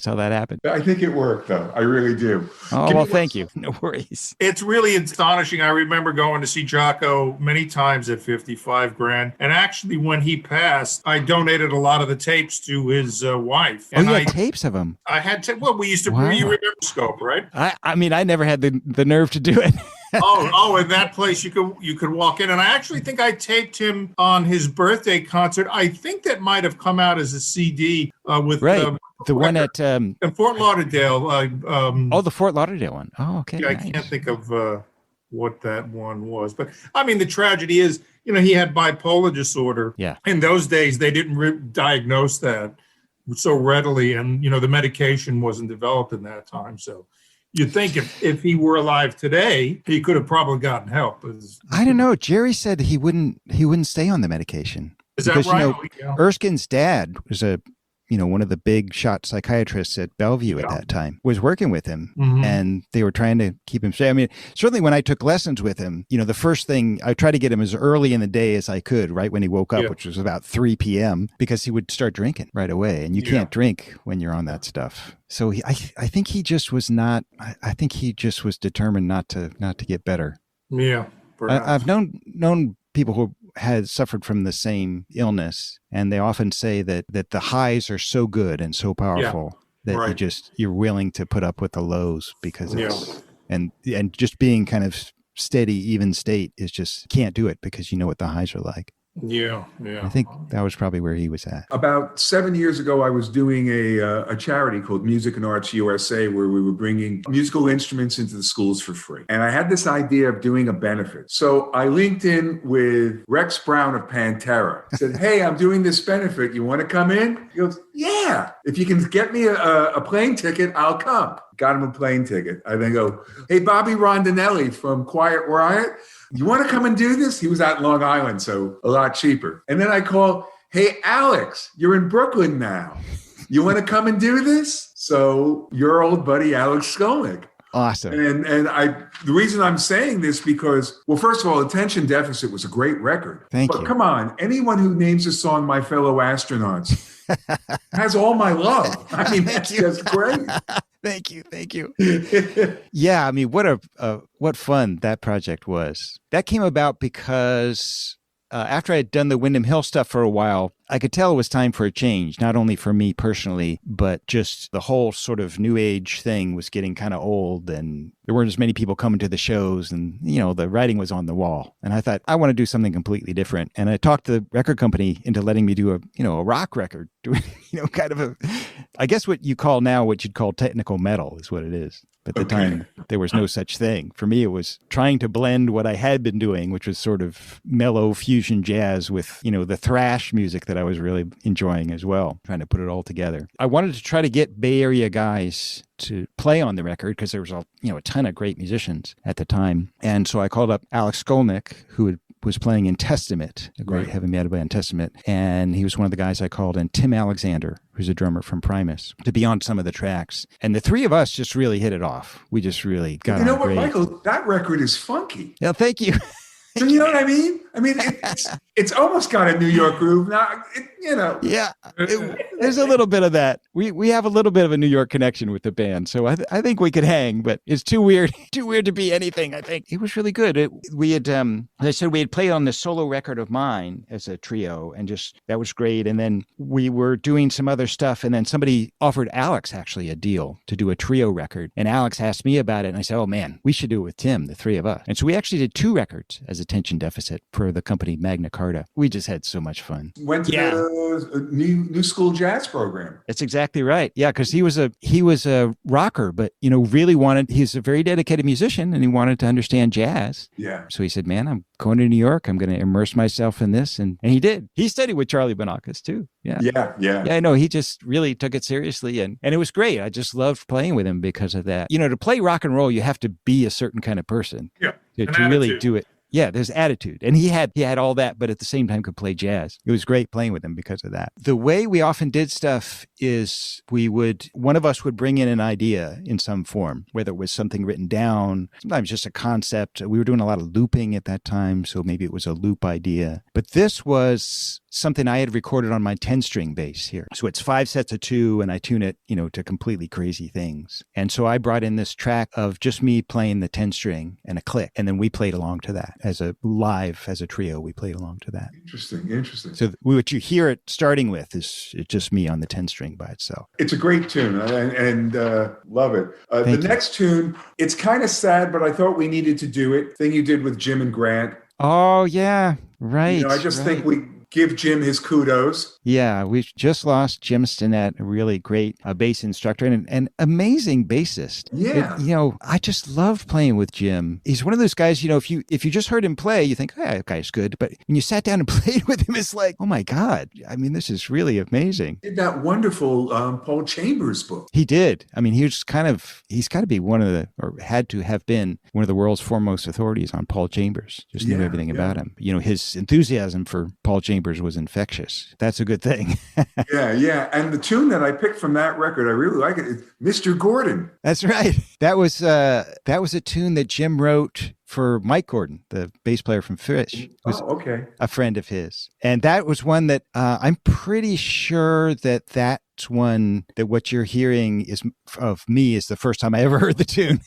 how that happened. I think it worked, though. I really do. Oh, well, thank you. No worries. It's really astonishing. I remember going to see Jocko many times at 55 Grand. And actually, when he passed, I donated a lot of the tapes to his wife. And you had tapes of them? I had we used to, you remember Scope, right? I mean, I never had the nerve to do it. in that place you could walk in, and I actually think I taped him on his birthday concert. I think that might have come out as a CD with the one at in Fort Lauderdale. The Fort Lauderdale one. Oh, okay. Yeah, nice. I can't think of what that one was, but I mean the tragedy is, he had bipolar disorder. Yeah. In those days, they didn't diagnose that so readily, and the medication wasn't developed in that time, so. You'd think if he were alive today, he could have probably gotten help. I don't know. Jerry said he wouldn't stay on the medication. Is that right? Erskine's dad was one of the big shot psychiatrists at Bellevue at that time, was working with him, and they were trying to keep him straight. I mean, certainly when I took lessons with him, the first thing I tried to get him as early in the day as I could, right when he woke up, which was about 3 p.m., because he would start drinking right away, and you can't drink when you're on that stuff. So I think he just was not. I think he just was determined not to get better. Yeah, I've known people who had suffered from the same illness, and they often say that the highs are so good and so powerful that you're willing to put up with the lows because it's and just being kind of steady, even state is just can't do it because you know what the highs are like. Yeah. I think that was probably where he was at. About 7 years ago, I was doing a charity called Music and Arts USA, where we were bringing musical instruments into the schools for free. And I had this idea of doing a benefit. So I linked in with Rex Brown of Pantera. I said, hey, I'm doing this benefit. You want to come in? He goes, yeah. If you can get me a plane ticket, I'll come. Got him a plane ticket. I then go, hey, Bobby Rondinelli from Quiet Riot, you want to come and do this? He was out in Long Island, so a lot cheaper. And then I call, hey, Alex, you're in Brooklyn now. You want to come and do this? So your old buddy, Alex Skolnick. Awesome. And the reason I'm saying this because, well, first of all, Attention Deficit was a great record. Thank you. But come on, anyone who names a song My Fellow Astronauts has all my love. I mean, that's just great. Thank you. Yeah, I mean, what fun that project was. That came about because after I had done the Windham Hill stuff for a while, I could tell it was time for a change, not only for me personally, but just the whole sort of new age thing was getting kind of old, and there weren't as many people coming to the shows, and, the writing was on the wall. And I thought, I want to do something completely different. And I talked the record company into letting me do a rock record, doing, kind of I guess what you'd call technical metal is what it is. But at the time, there was no such thing. For me, it was trying to blend what I had been doing, which was sort of mellow fusion jazz with, the thrash music that I was really enjoying as well, trying to put it all together. I wanted to try to get Bay Area guys to play on the record because there was a ton of great musicians at the time. And so I called up Alex Skolnick, who was playing in Testament, a great heavy metal band, Testament. And he was one of the guys I called, and Tim Alexander, who's a drummer from Primus, to be on some of the tracks. And the three of us just really hit it off. We just really got on. You know what, great. Michael? That record is funky. Yeah, thank you. So you know what I mean? I mean, it's almost got a New York groove. Now, Yeah, there's a little bit of that. We have a little bit of a New York connection with the band, so I think we could hang. But it's too weird to be anything. I think it was really good. We had, as I said, we had played on this solo record of mine as a trio, and that was great. And then we were doing some other stuff, and then somebody offered Alex actually a deal to do a trio record, and Alex asked me about it, and I said, "Oh man, we should do it with Tim, the three of us." And so we actually did 2 records as Attention Deficit for the company Magna Carta. We just had so much fun. Went to the new school jazz program. That's exactly right. Yeah, because he was a rocker, but really he's a very dedicated musician, and he wanted to understand jazz. Yeah. So he said, "Man, I'm going to New York. I'm going to immerse myself in this," and he did. He studied with Charlie Bonakis too. Yeah. Yeah. I know. He just really took it seriously, and it was great. I just loved playing with him because of that. To play rock and roll, you have to be a certain kind of person. Yeah. To really do it. Yeah, there's attitude. And he had all that, but at the same time could play jazz. It was great playing with him because of that. The way we often did stuff is one of us would bring in an idea in some form, whether it was something written down, sometimes just a concept. We were doing a lot of looping at that time, so maybe it was a loop idea. But this was something I had recorded on my 10-string bass here. So it's 5 sets of 2, and I tune it, to completely crazy things. And so I brought in this track of just me playing the 10-string and a click, and then we played along to that. As a trio, we played along to that. Interesting. So what you hear it starting with is just me on the 10-string by itself. It's a great tune, and love it. The next tune, it's kind of sad, but I thought we needed to do it. Thing you did with Jim and Grant. Oh, yeah. Right. I just think we give Jim his kudos. Yeah, we just lost Jim Stinnett, a really great bass instructor and an amazing bassist. Yeah. I just love playing with Jim. He's one of those guys, if you just heard him play, you think, that guy's good. But when you sat down and played with him, it's like, oh my God. I mean, this is really amazing. He did that wonderful Paul Chambers book. He did. I mean, he's got to be had to have been one of the world's foremost authorities on Paul Chambers. Just knew everything about him. His enthusiasm for Paul Chambers was infectious. That's a good thing. Yeah. And the tune that I picked from that record, I really like it. It's Mr. Gordon. That's right. That was a tune that Jim wrote for Mike Gordon, the bass player from Fish. Was a friend of his. And that was one that I'm pretty sure that's one that what you're hearing is of me is the first time I ever heard the tune.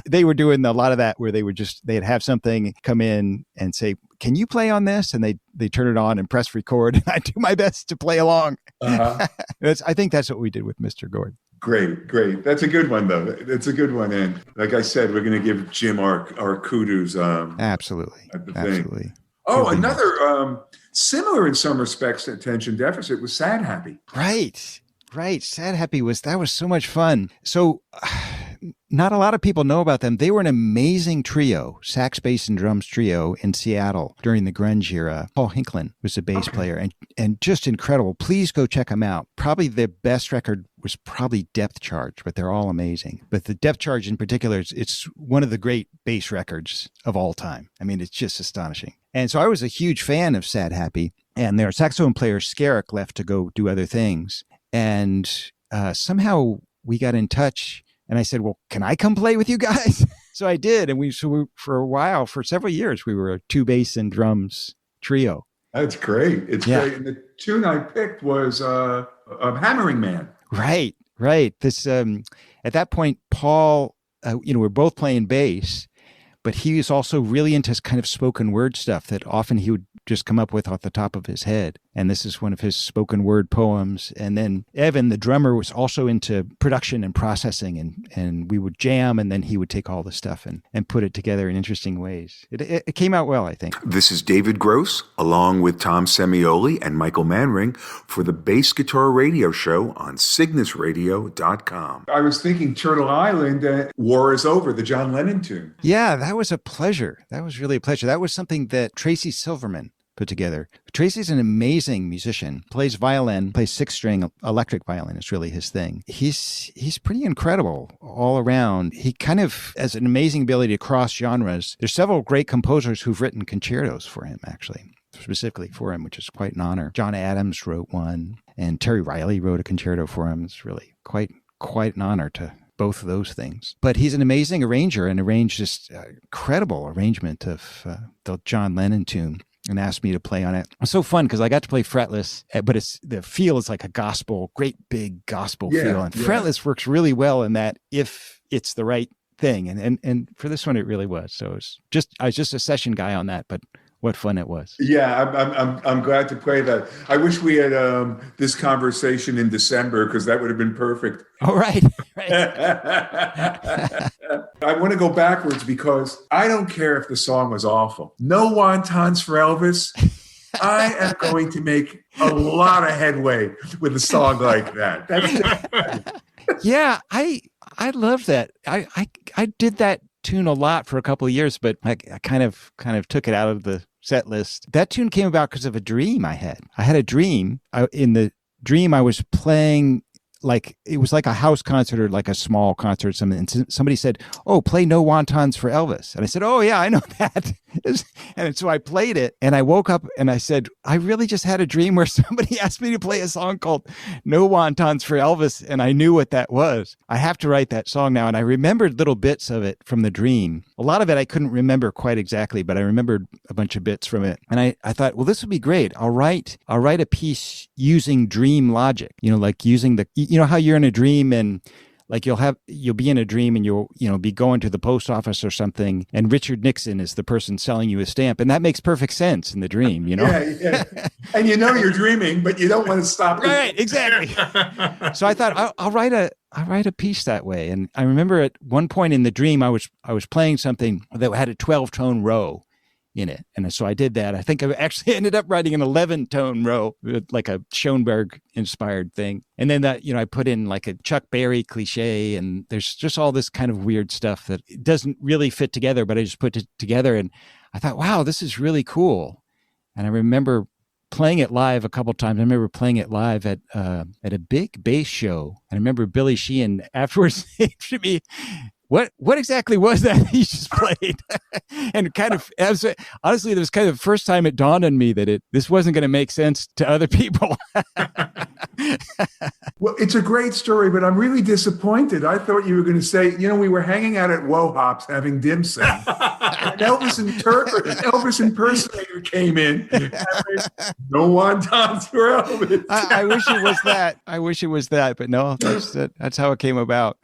They were doing a lot of that where they'd have something come in and say, "Can you play on this?" And they turn it on and press record. And I do my best to play along. I think that's what we did with Mr. Gordon. Great. That's a good one, though. It's a good one. And like I said, we're going to give Jim our kudos. Absolutely. Oh, another similar in some respects to Attention Deficit was Sad Happy. Right. Sad Happy was so much fun. So not a lot of people know about them. They were an amazing trio, sax, bass, and drums trio in Seattle during the grunge era. Paul Hinklin was the bass player and just incredible. Please go check them out. Probably their best record was probably Depth Charge, but they're all amazing. But the Depth Charge in particular, it's one of the great bass records of all time. I mean, it's just astonishing. And so I was a huge fan of Sad Happy, and their saxophone player Skerrick left to go do other things. And somehow we got in touch, and I said, "Well, can I come play with you guys?" So I did, and we for a while, for several years, we were a 2 bass and drums trio. That's great. It's great. And the tune I picked was Hammering Man. Right. This at that point, Paul, we're both playing bass, but he was also really into kind of spoken word stuff that often he would just come up with off the top of his head. And this is one of his spoken word poems. And then Evan, the drummer, was also into production and processing, and we would jam, and then he would take all the stuff and put it together in interesting ways. It came out well, I think. This is David Gross, along with Tom Semioli and Michael Manring, for the Bass Guitar Radio Show on CygnusRadio.com. I was thinking Turtle Island, War is Over, the John Lennon tune. Yeah, that was a pleasure. That was really a pleasure. That was something that Tracy Silverman put together. Tracy's an amazing musician, plays violin, plays 6-string electric violin. It's really his thing. He's pretty incredible all around. He kind of has an amazing ability to cross genres. There's several great composers who've written concertos for him, actually, specifically for him, which is quite an honor. John Adams wrote one, and Terry Riley wrote a concerto for him. It's really quite an honor to both of those things. But he's an amazing arranger and arranged this incredible arrangement of the John Lennon tune, and asked me to play on it. It was so fun because I got to play fretless, but the feel is like a gospel, great big gospel feel. And fretless works really well in that if it's the right thing. And for this one, it really was. So I was just a session guy on that, but what fun it was. Yeah, I'm glad to play that. I wish we had this conversation in December, because that would have been perfect. Oh, right. I want to go backwards because I don't care if the song was awful. No wontons for Elvis. I am going to make a lot of headway with a song like that. Yeah, I love that. I did that tune a lot for a couple of years, but I kind of took it out of the set list. That tune came about because of a dream I had. I had a dream. In the dream, I was playing it was like a house concert or like a small concert or something. And somebody said, "Oh, play No Wontons for Elvis." And I said, "Oh yeah, I know that." And so I played it, and I woke up and I said, "I really just had a dream where somebody asked me to play a song called No Wontons for Elvis." And I knew what that was. I have to write that song now. And I remembered little bits of it from the dream. A lot of it I couldn't remember quite exactly, but I remembered a bunch of bits from it. And I thought, well, this would be great. I'll write a piece using dream logic, like using how you're in a dream and like you'll be in a dream and you'll be going to the post office or something, and Richard Nixon is the person selling you a stamp, and that makes perfect sense in the dream, Yeah. And you're dreaming, but you don't want to stop. Right, exactly. So I thought I'll write a piece that way. And I remember at one point in the dream I was playing something that had a 12-tone row in it. And so I did that. I think I actually ended up writing an 11-tone row, like a Schoenberg-inspired thing. And then that, I put in like a Chuck Berry cliche, and there's just all this kind of weird stuff that it doesn't really fit together, but I just put it together. And I thought, wow, this is really cool. And I remember playing it live a couple of times. I remember playing it live at a big bass show. And I remember Billy Sheehan afterwards saying to me, What exactly was that he just played? And honestly, it was kind of the first time it dawned on me that this wasn't going to make sense to other people. Well, it's a great story, but I'm really disappointed. I thought you were going to say, we were hanging out at Wohops having dim sum. And Elvis impersonator came in. No wontons for Elvis. I wish it was that. But no, that's how it came about.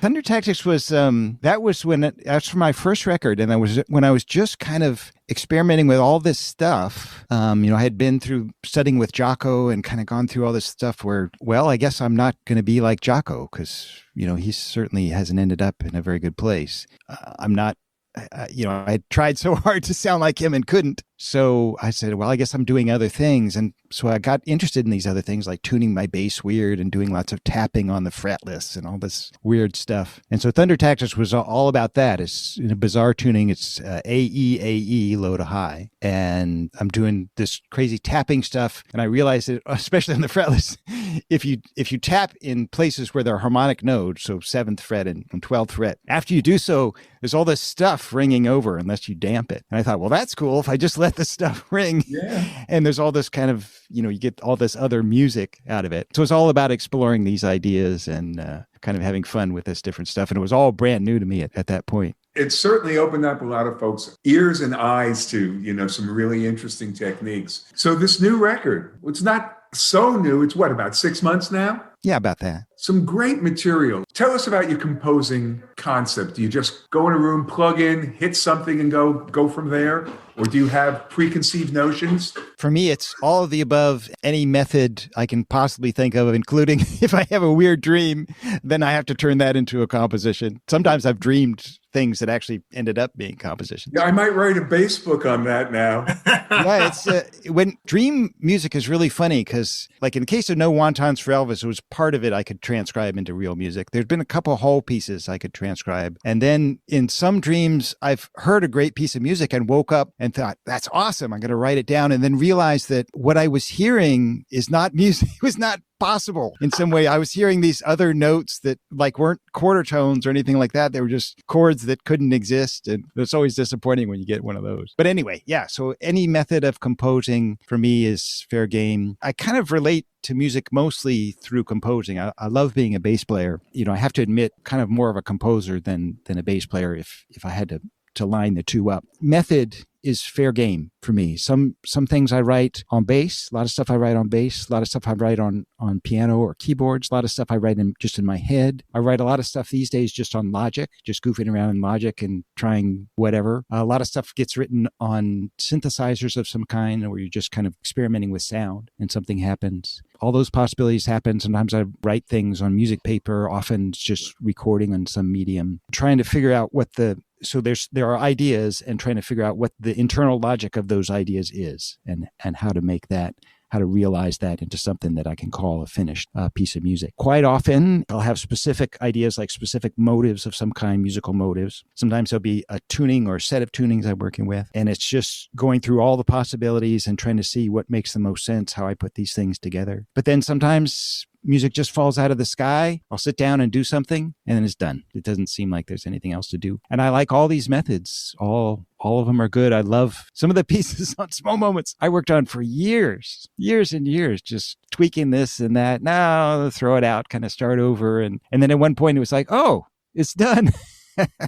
Thunder Tactics was that's for my first record, and when I was just kind of experimenting with all this stuff. I had been through studying with Jocko and kind of gone through all this stuff where, well, I guess I'm not going to be like Jocko because he certainly hasn't ended up in a very good place. I'm not. I tried so hard to sound like him and couldn't. So I said, well, I guess I'm doing other things. And so I got interested in these other things, like tuning my bass weird and doing lots of tapping on the fretless and all this weird stuff. And so Thunder Tactics was all about that. It's in a bizarre tuning. It's AE, low to high. And I'm doing this crazy tapping stuff. And I realized that, especially on the fretless, if you tap in places where there are harmonic nodes, so 7th fret and 12th fret, after you do so, there's all this stuff ringing over unless you damp it. And I thought, well, that's cool if I just let the stuff ring. Yeah. And there's all this kind of, you get all this other music out of it. So it's all about exploring these ideas and kind of having fun with this different stuff. And it was all brand new to me at that point. It certainly opened up a lot of folks' ears and eyes to, some really interesting techniques. So this new record, it's not so new. It's what, about 6 months now? Yeah, about that. Some great material. Tell us about your composing concept. Do you just go in a room, plug in, hit something, and go from there? Or do you have preconceived notions? For me, it's all of the above, any method I can possibly think of, including if I have a weird dream, then I have to turn that into a composition. Sometimes I've dreamed things that actually ended up being compositions. Yeah, I might write a bass book on that now. Yeah, it's when dream music is really funny because, like in the case of No Wontons for Elvis, it was part of it I could transcribe into real music. There's been a couple whole pieces I could transcribe. And then in some dreams, I've heard a great piece of music and woke up and thought, that's awesome. I'm going to write it down. And then realized that what I was hearing is not music. It was not possible in some way. I was hearing these other notes that like weren't quarter tones or anything like that. They were just chords that couldn't exist. And it's always disappointing when you get one of those. But anyway, yeah. So any method of composing for me is fair game. I kind of relate to music mostly through composing. I love being a bass player. You know, I have to admit, kind of more of a composer than a bass player if I had to line the two up. Method is fair game for me. Some things I write on bass, a lot of stuff I write on bass, a lot of stuff I write on piano or keyboards, a lot of stuff I write just in my head. I write a lot of stuff these days just on Logic, just goofing around in Logic and trying whatever. A lot of stuff gets written on synthesizers of some kind where you're just kind of experimenting with sound and something happens. All those possibilities happen. Sometimes I write things on music paper, often it's just recording on some medium, trying to figure out so there are ideas and trying to figure out what the internal logic of those ideas is and how to make that, how to realize that into something that I can call a finished piece of music. Quite often, I'll have specific ideas like specific motives of some kind, musical motives. Sometimes there'll be a tuning or a set of tunings I'm working with. And it's just going through all the possibilities and trying to see what makes the most sense, how I put these things together. But then sometimes music just falls out of the sky. I'll sit down and do something and then it's done. It doesn't seem like there's anything else to do. And I like all these methods. All of them are good. I love some of the pieces on Small Moments I worked on for years and years, just tweaking this and that. Now throw it out, kind of start over. And then at one point it was like, oh, it's done.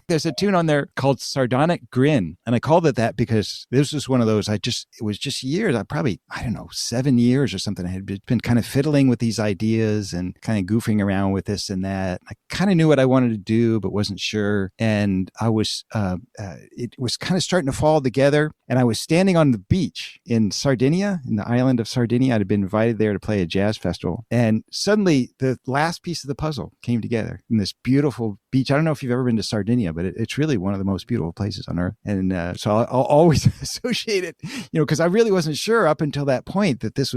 There's a tune on there called Sardonic Grin. And I called it that because this was one of those, it was just years. I don't know, 7 years or something. I had been kind of fiddling with these ideas and kind of goofing around with this and that. I kind of knew what I wanted to do, but wasn't sure. And I was, it was kind of starting to fall together. And I was standing on the beach in Sardinia, in the island of Sardinia. I'd been invited there to play a jazz festival. And suddenly the last piece of the puzzle came together in this beautiful beach. I don't know if you've ever been to Sardinia, but it's really one of the most beautiful places on earth. And so I'll always associate it, because I really wasn't sure up until that point that this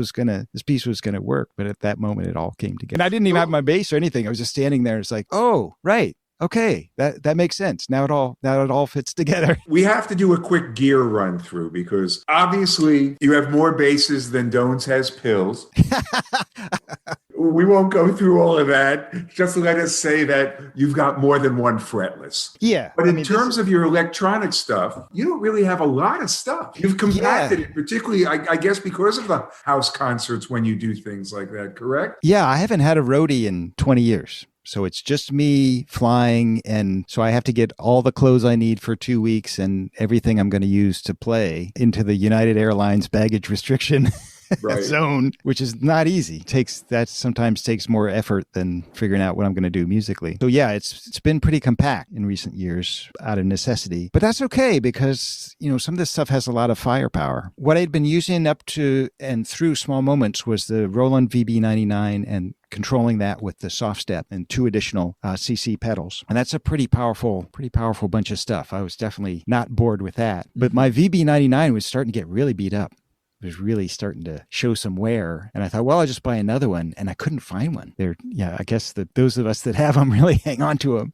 piece was going to work. But at that moment, it all came together. And I didn't even have my bass or anything. I was just standing there. It's like, oh, right. Okay, that makes sense. Now it all fits together. We have to do a quick gear run through because obviously you have more bases than Dones has pills. We won't go through all of that. Just let us say that you've got more than one fretless. Yeah. But in terms of your electronic stuff, you don't really have a lot of stuff. You've compacted it, particularly, I guess, because of the house concerts when you do things like that, correct? Yeah, I haven't had a roadie in 20 years. So it's just me flying. And so I have to get all the clothes I need for 2 weeks and everything I'm going to use to play into the United Airlines baggage restriction zone, which is not easy. That sometimes takes more effort than figuring out what I'm going to do musically. So yeah, it's been pretty compact in recent years out of necessity, but that's okay because, some of this stuff has a lot of firepower. What I'd been using up to and through Small Moments was the Roland VB99 and controlling that with the soft step and 2 additional CC pedals. And that's a pretty powerful bunch of stuff. I was definitely not bored with that. But my VB99 was starting to get really beat up. It was really starting to show some wear. And I thought, well, I'll just buy another one. And I couldn't find one. I guess that those of us that have them really hang on to them.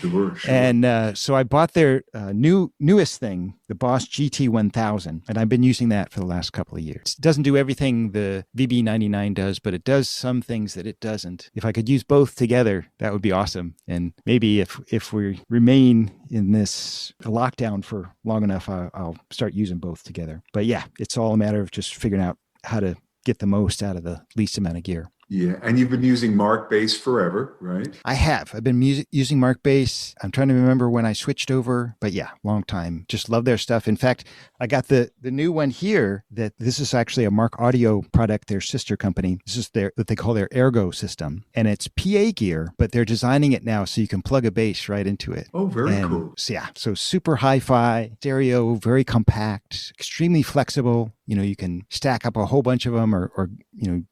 Sure. And so I bought their newest thing, the Boss GT1000. And I've been using that for the last couple of years. It doesn't do everything the VB99 does, but it does some things that it doesn't. If I could use both together, that would be awesome. And maybe if we remain in this lockdown for long enough, I'll start using both together. But yeah, it's all a matter of just figuring out how to get the most out of the least amount of gear. Yeah, and you've been using Mark Bass forever, right? I have. I've been using Mark Bass. I'm trying to remember when I switched over, but yeah, long time. Just love their stuff. In fact, I got the new one here. That this is actually a Mark Audio product, their sister company. This is what they call their Ergo system, and it's PA gear, but they're designing it now so you can plug a bass right into it. Oh, very cool. So yeah, so super hi-fi, stereo, very compact, extremely flexible. You can stack up a whole bunch of them or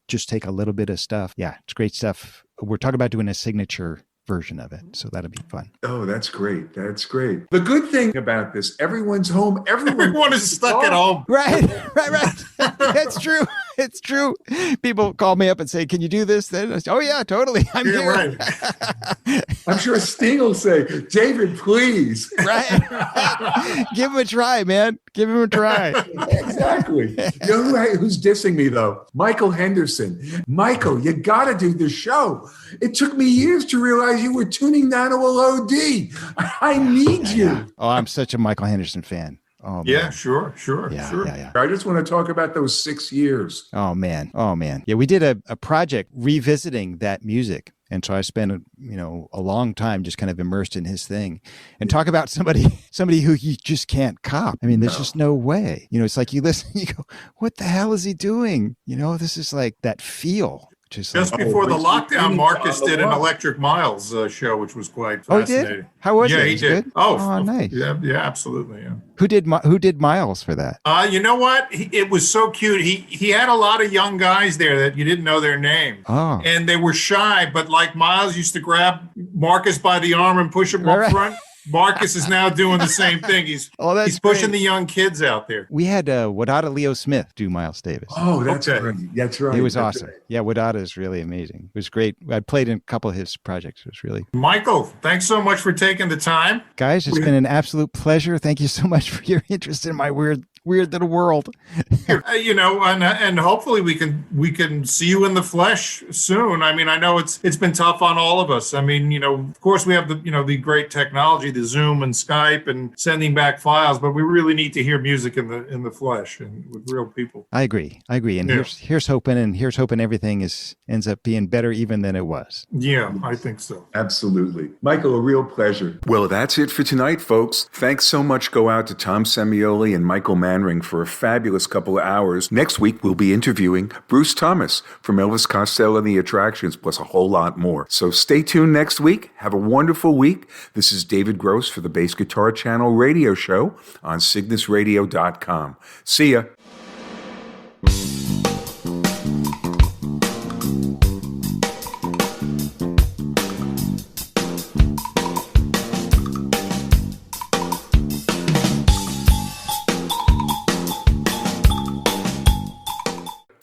just take a little bit of stuff. Yeah, it's great stuff. We're talking about doing a signature version of it, so that'll be fun. Oh, that's great. That's great. The good thing about this, everyone's home. Everyone is stuck at home. Right. It's true. It's true. People call me up and say, "Can you do this?" Then I say, "Oh yeah, totally. I'm here." Right. I'm sure Sting will say, "David, please." Right. Give him a try, man. Give him a try. Exactly. You know who's dissing me though? Michael Henderson. Michael, you got to do the show. It took me years to realize you were tuning down to a low D. I need you. Oh, I'm such a Michael Henderson fan. Oh, man. Yeah, sure. Yeah. I just want to talk about those 6 years. Oh, man. Yeah, we did a project revisiting that music. And so I spent a long time just kind of immersed in his thing, and talk about somebody who you just can't cop. I mean, there's just no way. It's like you listen, you go, what the hell is he doing? This is like that feel. Just before the lockdown, Marcus did an Electric Miles show, which was quite fascinating. Oh, he did? How was it? Yeah, he did. Good? Oh, nice. Yeah, absolutely. Yeah. Who did Miles for that? You know what? It was so cute. He had a lot of young guys there that you didn't know their name. Oh. And they were shy, but like Miles used to grab Marcus by the arm and push him up front. Marcus is now doing the same thing. He's pushing the young kids out there. We had Wadada Leo Smith do Miles Davis. Oh, that's right. That's right. He was awesome. Right. Yeah, Wadada is really amazing. It was great. I played in a couple of his projects. It was really... Michael, thanks so much for taking the time. Guys, it's been an absolute pleasure. Thank you so much for your interest in my weird little world. And hopefully we can see you in the flesh soon. I mean, I know it's been tough on all of us. I mean, of course we have the great technology, the Zoom and Skype and sending back files, but we really need to hear music in the flesh and with real people. I agree. And here's hoping everything ends up being better even than it was. Yeah, I think so. Absolutely. Michael, a real pleasure. Well, that's it for tonight, folks. Thanks so much go out to Tom Semioli and Michael Manring for a fabulous couple of hours. Next week, we'll be interviewing Bruce Thomas from Elvis Costello and the Attractions, plus a whole lot more. So stay tuned next week. Have a wonderful week. This is David Gross for the Bass Guitar Channel radio show on CygnusRadio.com. See ya.